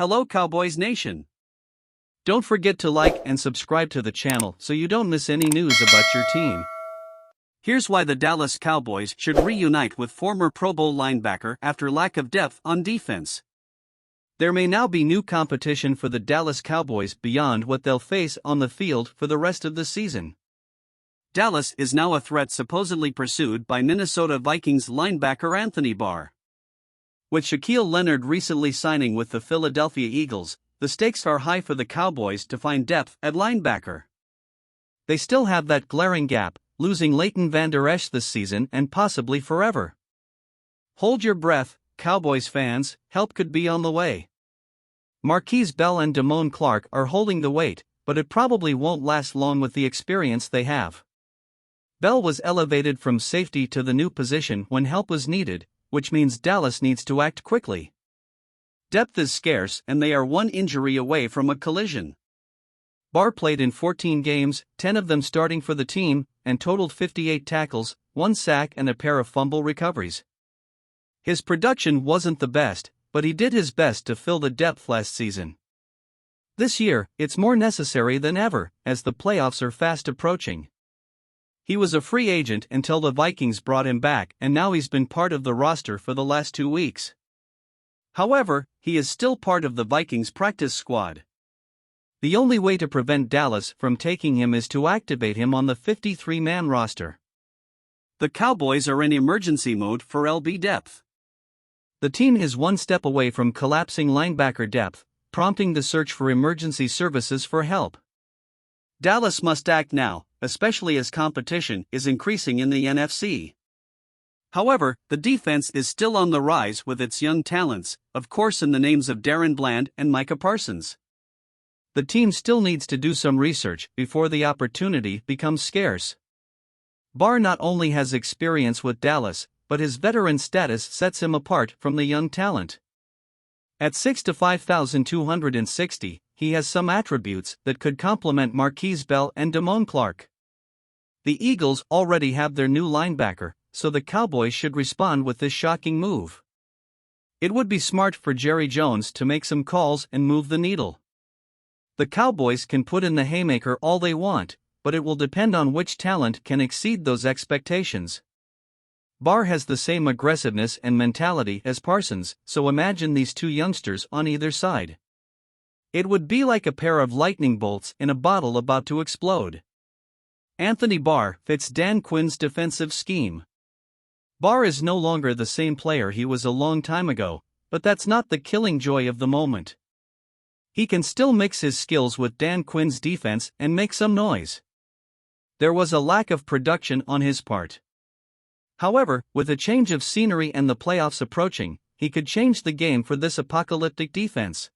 Hello Cowboys Nation! Don't forget to like and subscribe to the channel so you don't miss any news about your team. Here's why the Dallas Cowboys should reunite with former Pro Bowl linebacker after lack of depth on defense. There may now be new competition for the Dallas Cowboys beyond what they'll face on the field for the rest of the season. Dallas is now a threat supposedly pursued by Minnesota Vikings linebacker Anthony Barr. With Shaquille Leonard recently signing with the Philadelphia Eagles, the stakes are high for the Cowboys to find depth at linebacker. They still have that glaring gap, losing Leighton Vander Esch this season and possibly forever. Hold your breath, Cowboys fans, help could be on the way. Marquise Bell and Damone Clark are holding the weight, but it probably won't last long with the experience they have. Bell was elevated from safety to the new position when help was needed, which means Dallas needs to act quickly. Depth is scarce and they are one injury away from a collision. Barr played in 14 games, 10 of them starting for the team, and totaled 58 tackles, 1 sack and a pair of fumble recoveries. His production wasn't the best, but he did his best to fill the depth last season. This year, it's more necessary than ever, as the playoffs are fast approaching. He was a free agent until the Vikings brought him back, and now he's been part of the roster for the last 2 weeks. However, he is still part of the Vikings practice squad. The only way to prevent Dallas from taking him is to activate him on the 53-man roster. The Cowboys are in emergency mode for LB depth. The team is one step away from collapsing linebacker depth, prompting the search for emergency services for help. Dallas must act now, especially as competition is increasing in the NFC. However, the defense is still on the rise with its young talents, of course in the names of Darren Bland and Micah Parsons. The team still needs to do some research before the opportunity becomes scarce. Barr not only has experience with Dallas, but his veteran status sets him apart from the young talent. At 6'5", he has some attributes that could complement Marquise Bell and Damone Clark. The Eagles already have their new linebacker, so the Cowboys should respond with this shocking move. It would be smart for Jerry Jones to make some calls and move the needle. The Cowboys can put in the haymaker all they want, but it will depend on which talent can exceed those expectations. Barr has the same aggressiveness and mentality as Parsons, so imagine these two youngsters on either side. It would be like a pair of lightning bolts in a bottle about to explode. Anthony Barr fits Dan Quinn's defensive scheme. Barr is no longer the same player he was a long time ago, but that's not the killing joy of the moment. He can still mix his skills with Dan Quinn's defense and make some noise. There was a lack of production on his part. However, with a change of scenery and the playoffs approaching, he could change the game for this apocalyptic defense.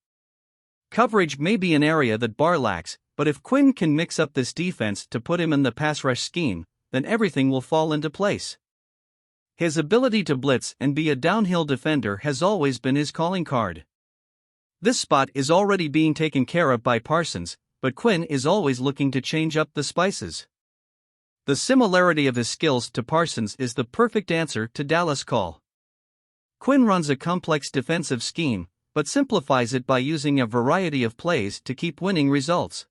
Coverage may be an area that Barr lacks, but if Quinn can mix up this defense to put him in the pass rush scheme, then everything will fall into place. His ability to blitz and be a downhill defender has always been his calling card. This spot is already being taken care of by Parsons, but Quinn is always looking to change up the spices. The similarity of his skills to Parsons is the perfect answer to Dallas' call. Quinn runs a complex defensive scheme, but simplifies it by using a variety of plays to keep winning results.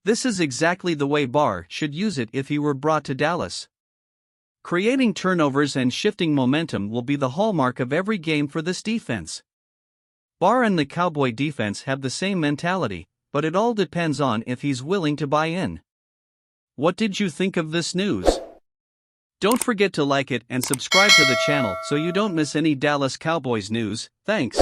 This is exactly the way Barr should use it if he were brought to Dallas. Creating turnovers and shifting momentum will be the hallmark of every game for this defense. Barr and the Cowboy defense have the same mentality, but it all depends on if he's willing to buy in. What did you think of this news? Don't forget to like it and subscribe to the channel so you don't miss any Dallas Cowboys news. Thanks.